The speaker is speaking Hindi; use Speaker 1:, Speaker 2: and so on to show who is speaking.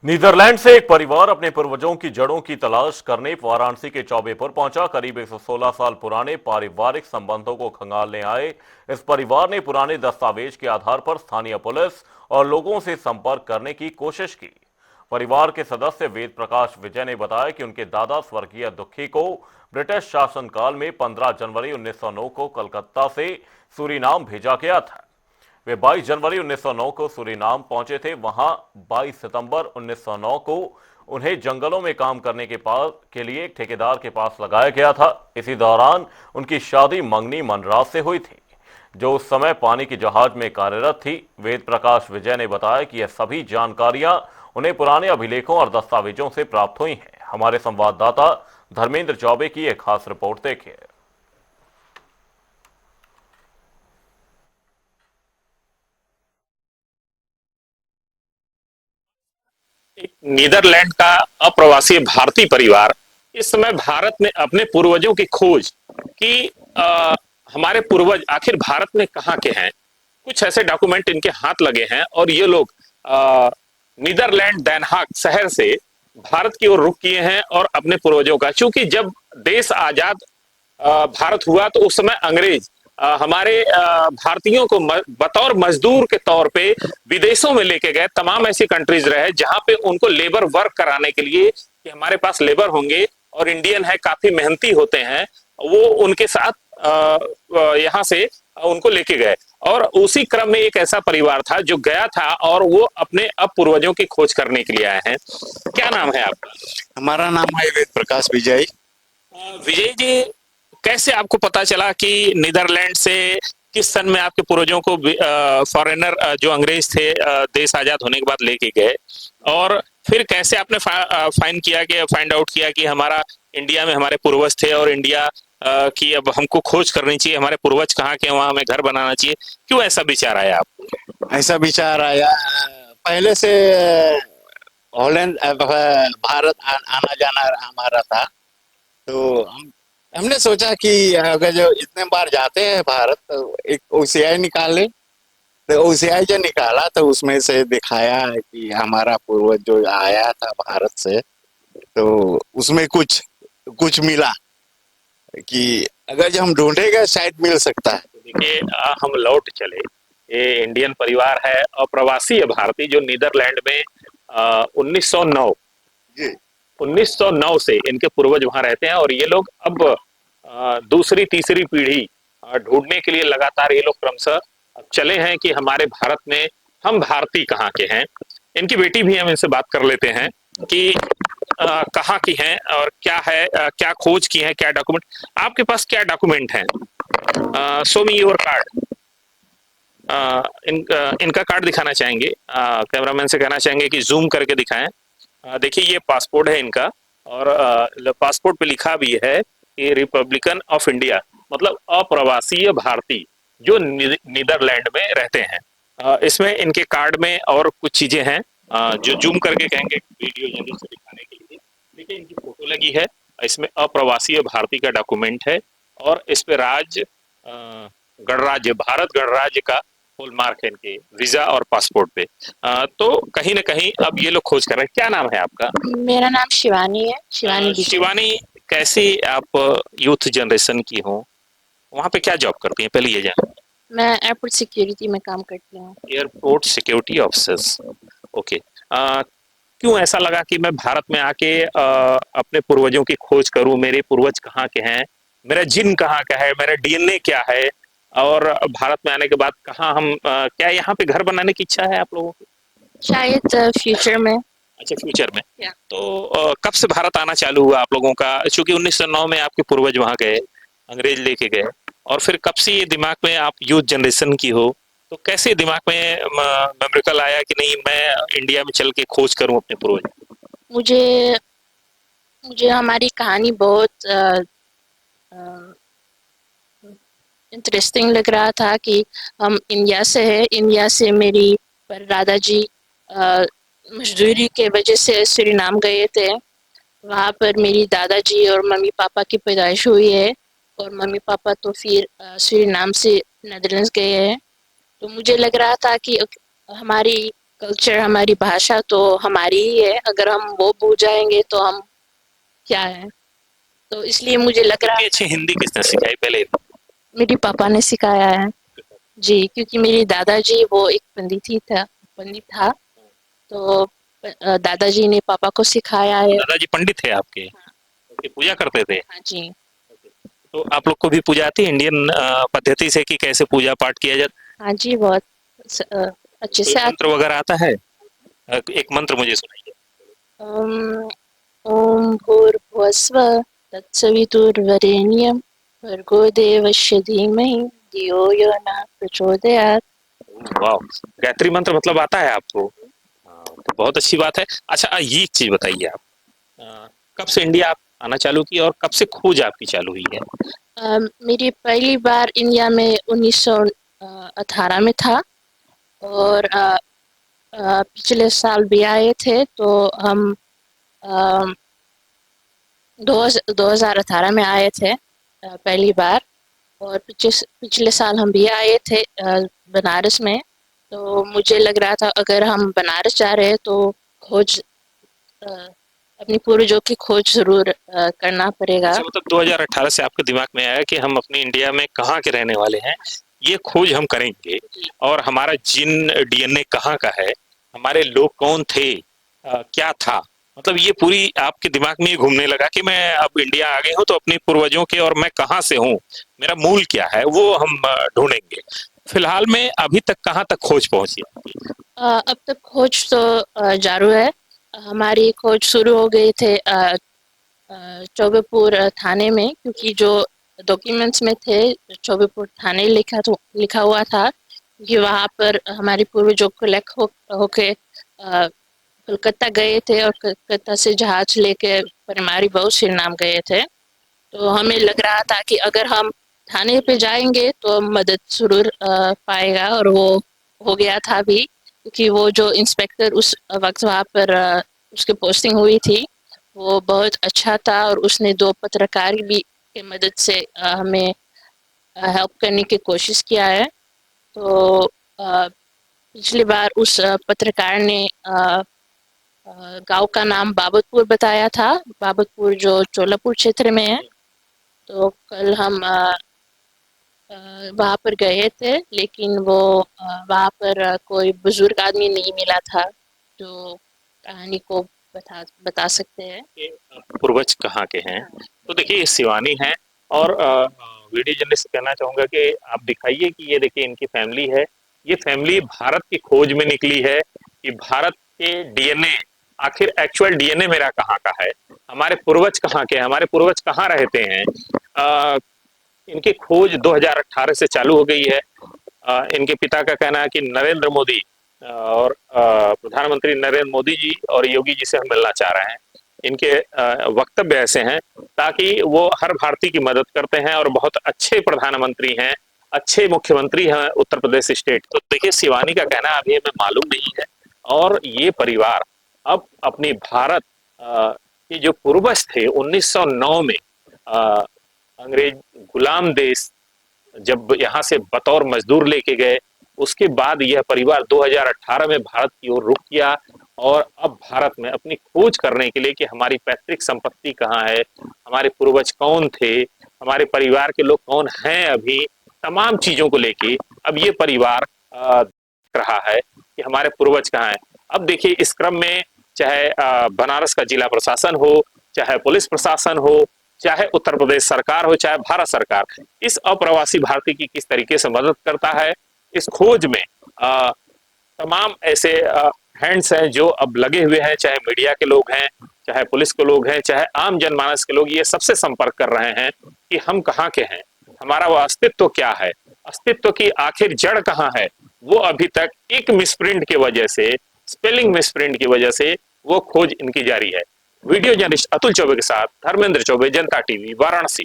Speaker 1: नीदरलैंड से एक परिवार अपने पूर्वजों की जड़ों की तलाश करने वाराणसी के चौबेपुर पहुंचा। करीब 116 साल पुराने पारिवारिक संबंधों को खंगालने आए इस परिवार ने पुराने दस्तावेज के आधार पर स्थानीय पुलिस और लोगों से संपर्क करने की कोशिश की। परिवार के सदस्य वेद प्रकाश विजय ने बताया कि उनके दादा स्वर्गीय दुखी को ब्रिटिश शासनकाल में 15 जनवरी 1909 को कलकत्ता से सूरीनाम भेजा गया था। वे 22 जनवरी 1909 को सूरीनाम पहुंचे थे। वहां 22 सितंबर 1909 को उन्हें जंगलों में काम करने के लिए एक ठेकेदार के पास लगाया गया था। इसी दौरान उनकी शादी मंगनी मनराज से हुई थी, जो उस समय पानी की जहाज में कार्यरत थी। वेद प्रकाश विजय ने बताया कि यह सभी जानकारियां उन्हें पुराने अभिलेखों और दस्तावेजों से प्राप्त हुई हैं। हमारे संवाददाता धर्मेंद्र चौबे की एक खास रिपोर्ट देखिए।
Speaker 2: एक नीदरलैंड का अप्रवासी भारतीय परिवार इस समय भारत में अपने पूर्वजों की खोज कि हमारे पूर्वज आखिर भारत में कहाँ के हैं। कुछ ऐसे डॉक्यूमेंट इनके हाथ लगे हैं और ये लोग नीदरलैंड देनहाग शहर से भारत की ओर रुख किए हैं और अपने पूर्वजों का, चूंकि जब देश आजाद भारत हुआ तो उस समय अंग्रेज हमारे भारतीयों को बतौर मजदूर के तौर पे विदेशों में लेके गए। तमाम ऐसी कंट्रीज रहे जहां पे उनको लेबर वर्क कराने के लिए कि हमारे पास लेबर होंगे और इंडियन है, काफी मेहनती होते हैं, वो उनके साथ यहाँ से उनको लेके गए। और उसी क्रम में एक ऐसा परिवार था जो गया था और वो अपने अब पूर्वजों की खोज करने के लिए आए हैं। क्या नाम है आपका?
Speaker 3: हमारा नाम है वेद प्रकाश विजय।
Speaker 2: विजय जी, कैसे आपको पता चला कि नीदरलैंड से किस सन में आपके पूर्वजों को फॉरेनर जो अंग्रेज थे देश आजाद होने के बाद लेके गए, और फिर कैसे आपने फाइंड आउट किया कि हमारा इंडिया में हमारे पूर्वज थे और इंडिया की अब हमको खोज करनी चाहिए, हमारे पूर्वज कहाँ के, वहां हमें घर बनाना चाहिए? क्यों ऐसा विचार आया आपको?
Speaker 3: ऐसा विचार आया, पहले से हॉलैंड भारत आना जाना हमारा था। तो हमने सोचा कि अगर जो इतने बार जाते हैं भारत तो एक ओसीआई निकाल ले। तो ओसीआई जो निकाला तो उसमें से दिखाया है कि हमारा पूर्वज जो आया था भारत से, तो उसमें कुछ कुछ मिला कि अगर जो हम ढूंढेगा शायद मिल सकता है।
Speaker 2: देखिए, हम लौट चले। ये इंडियन परिवार है और प्रवासी है भारतीय, जो नीदरलैंड में 1909
Speaker 3: जी
Speaker 2: 1909 से इनके पूर्वज वहां रहते हैं और ये लोग अब दूसरी तीसरी पीढ़ी ढूंढने के लिए लगातार ये लोग क्रमशः अब चले हैं कि हमारे भारत में हम भारतीय कहाँ के हैं। इनकी बेटी भी हम इनसे बात कर लेते हैं कि कहाँ की हैं और क्या है, क्या खोज की है, क्या डॉक्यूमेंट आपके पास, क्या डॉक्यूमेंट हैं? Show me your card. इनका कार्ड दिखाना चाहेंगे? कैमरामैन से कहना चाहेंगे कि जूम करके दिखाएं। देखिए, ये पासपोर्ट है इनका और पासपोर्ट पे लिखा भी है कि रिपब्लिकन ऑफ इंडिया, मतलब अप्रवासीय भारतीय जो नीदरलैंड में रहते हैं। इसमें इनके कार्ड में और कुछ चीजें हैं जो जूम करके कहेंगे वीडियो जल्दी से दिखाने के लिए। देखिए, इनकी फोटो लगी है, इसमें अप्रवासीय भारतीय का डॉक्यूमेंट है और इस पे गणराज्य, भारत गणराज्य का फुल मार्क है इनके वीजा और पासपोर्ट पे। तो कहीं ना कहीं अब ये लोग खोज कर रहे हैं। क्या नाम है आपका?
Speaker 4: मेरा नाम शिवानी है, शिवानी विजय।
Speaker 2: शिवानी, कैसी आप यूथ जनरेशन की हो? वहाँ पे क्या जॉब करती हैं, पहले ये जान।
Speaker 4: मैं एयरपोर्ट सिक्योरिटी में काम करती हूँ।
Speaker 2: Airport security officers, okay. क्यों ऐसा लगा कि मैं भारत में आके अपने पूर्वजों की खोज करूं, मेरे पूर्वज कहाँ के हैं, मेरा जिन कहाँ का है, मेरा डीएनए क्या है, और भारत में आने के बाद कहाँ हम क्या यहाँ पे घर बनाने की इच्छा है आप लोगों की?
Speaker 4: शायद फ्यूचर में।
Speaker 2: अच्छा, फ्यूचर में।
Speaker 4: या
Speaker 2: तो कब से भारत आना चालू हुआ आप लोगों का? चूंकि 1909 में आपके पूर्वज वहां गए, अंग्रेज लेके गए, और फिर कब से ये दिमाग में, आप यूथ जनरेशन की हो, तो कैसे दिमाग में मेमोरिकल आया कि नहीं मैं इंडिया में चल के खोज करूं अपने पूर्वज?
Speaker 4: मुझे मुझे हमारी कहानी बहुत इंटरेस्टिंग लग रहा था कि हम इंडिया से है। इंडिया से मेरी पर दादाजी मजदूरी के वजह से सूरीनाम गए थे। वहाँ पर मेरी दादाजी और मम्मी पापा की पैदाइश हुई है और मम्मी पापा तो फिर सूरीनाम से नेदरलैंड्स गए हैं। तो मुझे लग रहा था कि हमारी कल्चर, हमारी भाषा तो हमारी ही है। अगर हम वो भूल जाएंगे तो हम क्या है। तो इसलिए मुझे लग रहा
Speaker 2: इतनी
Speaker 4: था
Speaker 2: अच्छी
Speaker 4: कि
Speaker 2: हिंदी किसने सिखाई पहले?
Speaker 4: मेरे पापा ने सिखाया है। जी, क्योंकि मेरी दादाजी वो एक पंडित था। तो दादाजी ने पापा को सिखाया है।
Speaker 2: दादाजी पंडित थे आपके?
Speaker 4: हाँ,
Speaker 2: ओके, पूजा करते थे?
Speaker 4: हाँ जी।
Speaker 2: तो आप लोग को भी पूजा आती है इंडियन पद्धति से कि कैसे पूजा पाठ किया जाता
Speaker 4: हाँ जी, बहुत
Speaker 2: है?
Speaker 4: अच्छे
Speaker 2: कोई
Speaker 4: से
Speaker 2: मंत्र
Speaker 4: आती है।
Speaker 2: वगैरह आता है? एक मंत्र मुझे सुनाइए।
Speaker 4: अम, ओम भूर्भुवस्सुः तत्सवितुर्वरेण्यं भर्गो देवस्य धीमहि धियो यो न प्रचोदयात्।
Speaker 2: वाह, गायत्री मंत्र मतलब आता है आपको? हाँ, तो बहुत अच्छी बात है। अच्छा, ये एक चीज बताइए आप, कब से इंडिया आप आना चालू किया और कब से खोज आपकी चालू हुई है?
Speaker 4: मेरी पहली बार इंडिया में 1918 में था। और पिछले साल भी आए थे। तो हम 2018 में आए थे पहली बार। और पिछले साल हम भी आए थे बनारस में। तो मुझे लग रहा था अगर हम बनारस जा रहे हैं तो खोज अ, अपनी पूर्वजों की खोज जरूर करना पड़ेगा।
Speaker 2: अच्छा, मतलब 2018 से आपके दिमाग में आया कि हम अपनी इंडिया में कहाँ के रहने वाले हैं, ये खोज हम करेंगे।
Speaker 4: जी,
Speaker 2: और हमारा जीन डीएनए कहाँ का है, हमारे लोग कौन थे, क्या था, मतलब ये पूरी आपके दिमाग में ये घूमने लगा कि मैं अब इंडिया आ गई हूँ तो अपने पूर्वजों के और मैं कहाँ से हूँ, मेरा मूल क्या है, वो हम ढूंढेंगे। फिलहाल में अभी तक कहाँ तक खोज पहुंची आपकी?
Speaker 4: अब तक खोज तो जारू है। हमारी खोज शुरू हो गई थे चौबेपुर थाने में, क्योंकि जो डॉक्यूमेंट्स में थे चौबेपुर थाने लिखा हुआ था कि वहाँ पर हमारे पूर्वजों को होके कलकत्ता गए थे और कलकत्ता से जहाज लेके परमारी बहु श्रीनाम गए थे। तो हमें लग रहा था कि अगर हम थाने पे जाएंगे तो मदद जरूर पाएगा। और वो हो गया था भी, क्योंकि वो जो इंस्पेक्टर उस वक्त वहाँ पर उसकी पोस्टिंग हुई थी वो बहुत अच्छा था। और उसने दो पत्रकार भी की मदद से हमें हेल्प करने की कोशिश किया है। तो पिछली बार उस पत्रकार ने गांव का नाम बाबतपुर बताया था, बाबतपुर जो चोलापुर क्षेत्र में है। तो कल हम वहाँ पर गए थे, लेकिन वो वहाँ पर कोई बुजुर्ग आदमी नहीं मिला था जो कहानी को बता सकते हैं।
Speaker 2: कि पूर्वज कहाँ के हैं। तो देखिए, ये शिवानी है। और वीडियो जर्नलिस्ट से कहना चाहूंगा कि आप दिखाइए कि ये देखिए इनकी फैमिली है। ये फैमिली भारत की खोज में निकली है कि भारत के डीएनए, आखिर एक्चुअल डीएनए मेरा कहाँ का है, हमारे पूर्वज कहाँ के हैं, हमारे पूर्वज कहाँ रहते हैं। इनकी खोज 2018 से चालू हो गई है। इनके पिता का कहना है कि नरेंद्र मोदी और प्रधानमंत्री नरेंद्र मोदी जी और योगी जी से हम मिलना चाह रहे हैं। इनके वक्तव्य ऐसे हैं ताकि वो हर भारतीय की मदद करते हैं और बहुत अच्छे प्रधानमंत्री हैं, अच्छे मुख्यमंत्री हैं उत्तर प्रदेश स्टेट। तो देखिए, शिवानी का कहना अभी हमें मालूम नहीं है। और ये परिवार अब अपनी भारत के जो पूर्वज थे 1909 में, अ, अंग्रेज गुलाम देश जब यहाँ से बतौर मजदूर लेके गए, उसके बाद यह परिवार 2018 में भारत की ओर रुख किया। और अब भारत में अपनी खोज करने के लिए कि हमारी पैतृक संपत्ति कहाँ है, हमारे पूर्वज कौन थे, हमारे परिवार के लोग कौन हैं, अभी तमाम चीजों को लेके अब ये परिवार देख रहा है कि हमारे पूर्वज कहाँ हैं। अब देखिए, इस क्रम में चाहे बनारस का जिला प्रशासन हो, चाहे पुलिस प्रशासन हो, चाहे उत्तर प्रदेश सरकार हो, चाहे भारत सरकार, इस अप्रवासी भारतीय की किस तरीके से मदद करता है इस खोज में। तमाम ऐसे हैंड्स हैं जो अब लगे हुए हैं, चाहे मीडिया के लोग हैं, चाहे पुलिस के लोग हैं, चाहे आम जनमानस के लोग, ये सबसे संपर्क कर रहे हैं कि हम कहाँ के हैं, हमारा वो अस्तित्व क्या है, अस्तित्व की आखिर जड़ कहाँ है। वो अभी तक एक मिसप्रिंट की वजह से, स्पेलिंग मिसप्रिंट की वजह से वो खोज इनकी जारी है। वीडियो जर्नलिस्ट अतुल चौबे के साथ धर्मेंद्र चौबे, जनता टीवी, वाराणसी।